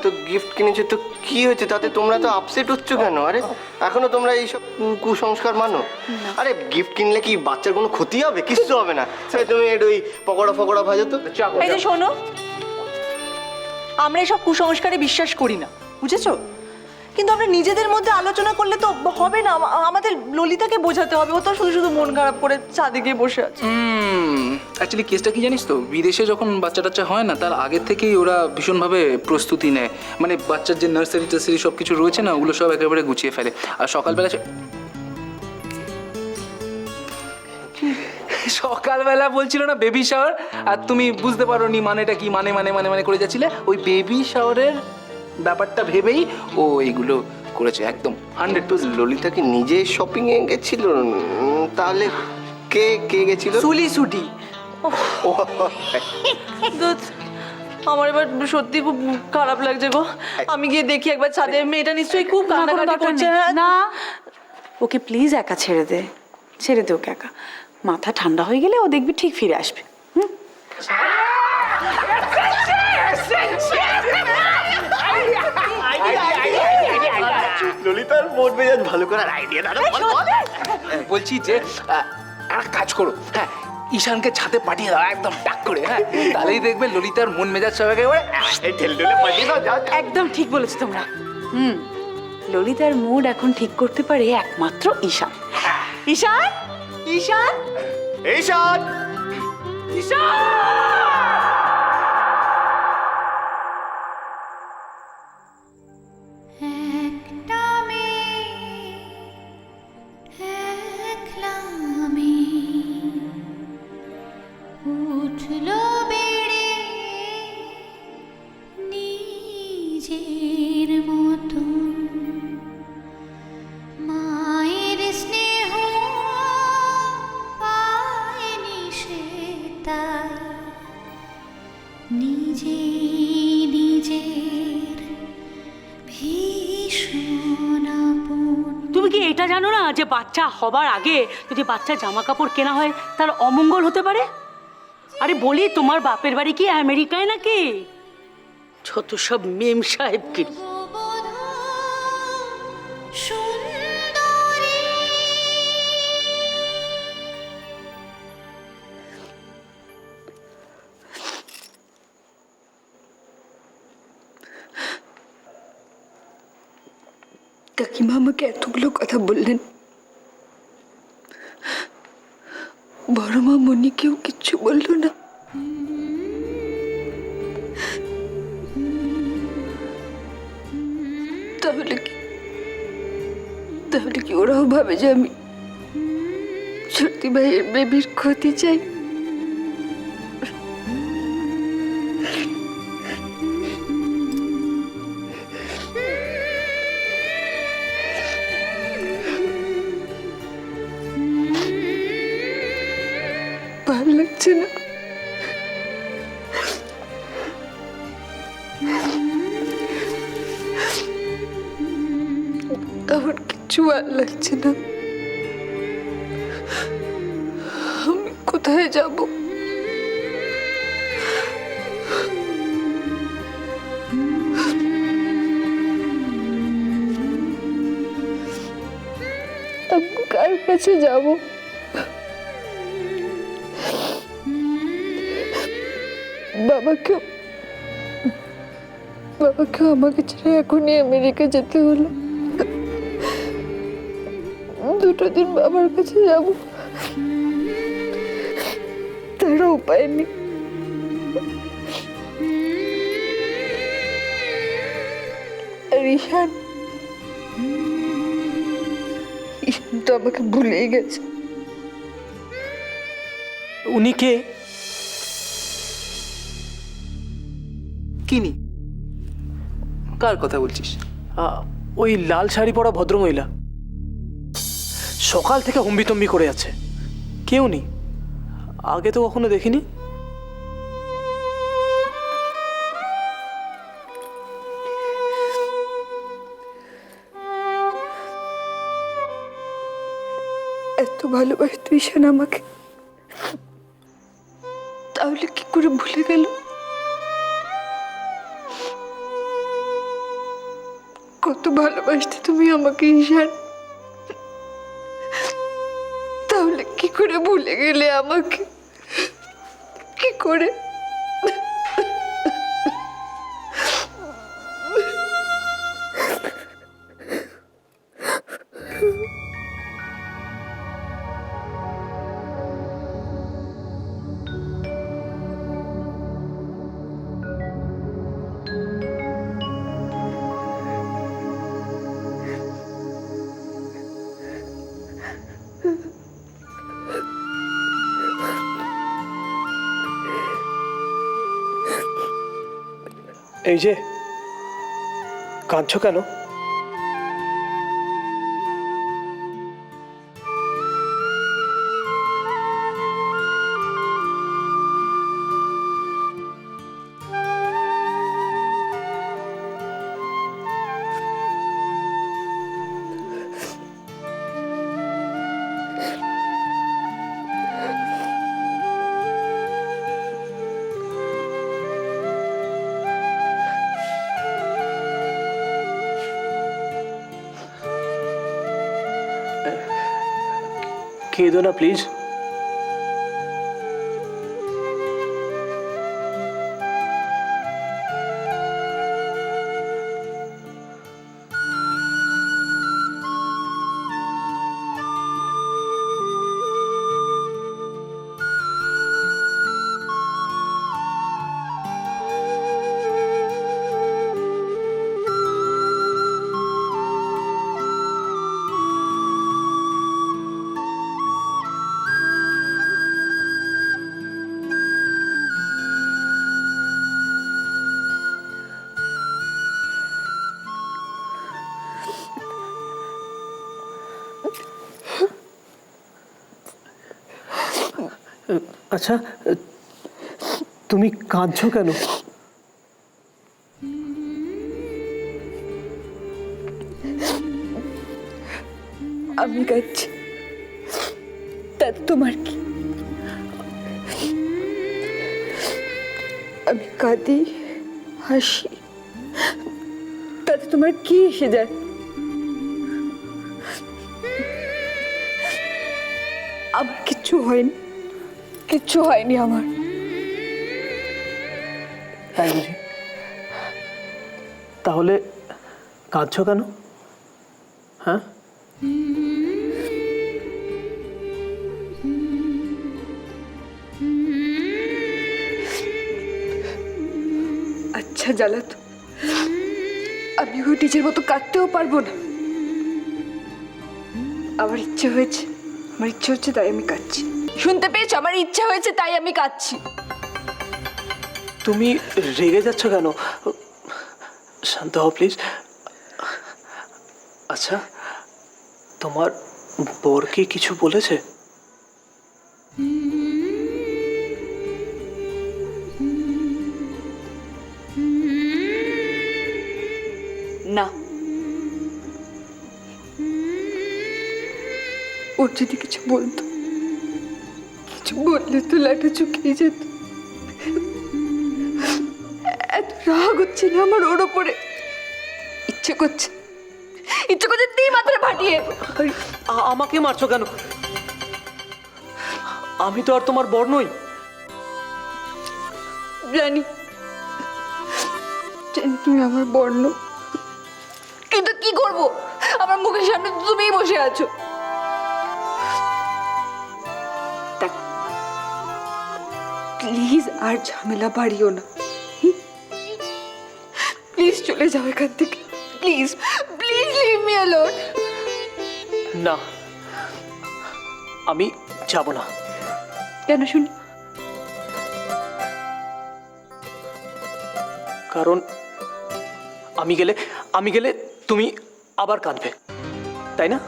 এত গিফট কিনেছো তো কি হয়েছে তাতে? তোমরা তো আপসেট হচ্ছ কেন? আরে এখনো তোমরা এইসব কুসংস্কার মানো? আরে গিফট কিনলে কি বাচ্চার কোনো ক্ষতি হবে? কিছু হবে না। তুমি একটু ওই পকোড়া ফকোড়া ভাজো তো। এই যে শোনো, আমরা এসব কুসংস্কারে বিশ্বাস করি না, বুঝেছো? কিন্তু আমরা নিজেদের মধ্যে আলোচনা করলে তো হবে না। আমাদের ললিতাকে বোঝাতে হবে। ও তো শুধু শুধু মন খারাপ করে ছাদে গিয়ে বসে আছে। অ্যাকচুয়ালি কেসটা কি জানিস তো, বিদেশে যখন বাচ্চা টাচ্চা হয় না, তার আগের থেকেই ওরা ভীষণভাবে প্রস্তুতি নেয়। মানে বাচ্চার যে নার্সারি টার্সারি সব কিছু রয়েছে না, ওগুলো সব একেবারে গুছিয়ে ফেলে। আর সকালবেলা বলছিল না বেবি শাওয়ার, আর তুমি বুঝতে পারো নি মানেটা কি, মানে মানে মানে মানে করে যাচ্ছিলে। ওই বেবি শাওয়ারের ব্যাপারটা ভেবেই ও এইগুলো করেছে, একদম 100%। ললিতা কি নিজে শপিং এ গেছিল? তাহলে কে কে গেছিল? সুলি সুটি। আমার এবার সত্যি খুব খারাপ লাগছে গো। আমি গিয়ে দেখি একবার ছাদে। মেয়েটা নিশ্চয়ই খুব কান্নাকাটি করছে। না, ওকে প্লিজ একা ছেড়ে দে, ছেড়ে দে ওকে একা। মাথা ঠান্ডা হয়ে গেলে ও দেখবি ঠিক ফিরে আসবে। ললিতার মোট মেজাজ ভালো করার আইডিয়া দাদা। বলছি যে একটা কাজ করো, হ্যাঁ, ঈশানকে ছাদে পাঠিয়ে দাও একদম টাক করে, হ্যাঁ, তাহলেই দেখবে ললিতার মন মেজাজ সব একেবারে একদম ঠিক বলেছো তোমরা। ললিতার মুড এখন ঠিক করতে পারে একমাত্র ঈশান। ঈশান, ঈশান, ঈশান, ঈশান। উঠলো বেড়ে নিজের মতন, মায়ের স্নেহ পায়নি সে, তাই নিজে নিজের ভীষণ আপন। তুমি কি এটা জানো না যে বাচ্চা হবার আগে যদি বাচ্চা জামা কাপড় কেনা হয় তার অমঙ্গল হতে পারে? আরে বলি, তোমার বাপের বাড়ি কি আমেরিকায় নাকি? যত সব মেম সাহেবগিরি। কাকিমা আমাকে এতগুলো কথা বললেন, বড় মা মনিকেও কিচ্ছু বললো না। তাহলে কি ওরাও ভাবে যে আমি সত্যি ভাইয়ের বেবির ক্ষতি চাই? ভালো লাগছে না। আমার কিচ্ছু ভালো লাগছে না। আমি কোথায় যাব? আমি কার কাছে যাব? বাবাকেও আমাকে ছেড়ে এখনই আমেরিকা যেতে হলো। দুটো দিন বাবার কাছে যাব, তারও উপায় নেই। আর ঈশান তো আমাকে ভুলেই গেছে। উনি কে? কিনি কার কথা বলছিস? ওই লাল শাড়ি পরা ভদ্রমহিলা, সকাল থেকে হম্বিতম্বি করে আছে। কে উনি? আগে তো কখনো দেখিনি। এত ভালোবাসতো ঈশান আমাকে, তাহলে কি করে ভুলে গেল? কত ভালোবাসতে তুমি আমাকে ঈশান, তাহলে কি করে ভুলে গেলে আমাকে? কি করে? এই যে কাঁদছো কেন? কেঁদো না প্লিজ। আচ্ছা, তুমি কাঁদছো কেন? আমি কাঁদছি, তাতে তোমার কি? আমি কাঁদি, হাসি, তাতে তোমার কি এসে যায়? আমার কিচ্ছু হয়নি, কিচ্ছু হয়নি আমার। তাই বুঝি? তাহলে কাঁদছো কেন? হ্যাঁ, আচ্ছা জ্বালাতো, আমি ওই নিজের মতো কাঁদতেও পারবো না। আমার ইচ্ছে হয়েছে, আমার ইচ্ছে হচ্ছে তাই আমি কাঁদছি। শুনতে পেয়েছো? আমার ইচ্ছা হয়েছে তাই আমি কাঁদছি। তুমি রেগে যাচ্ছ কেন? শান্ত হও প্লিজ। আচ্ছা, তোমার বর কি কিছু বলেছে? না, ওর যদি কিছু বলতো, কিছু বললে তো লাঠি চুকিয়ে যেত। এত রাগ হচ্ছে না আমার ওর ওপরে। ইচ্ছে করছে তুই মাত্রা ফাটিয়ে। আরে, আমাকে মারছো কেন? আমি তো আর তোমার বর নই। জানি তুমি আমার বর্ণ, কিন্তু কি করব? আমার মুখের সামনে তো তুমিই বসে আছো। প্লিজ আর ঝামেলা বাড়িও না, প্লিজ চলে যাও এখান থেকে। Please please leave me alone. না, আমি যাব না। কেন শুনি? কারণ আমি গেলে তুমি আবার কাঁদবে, তাই না?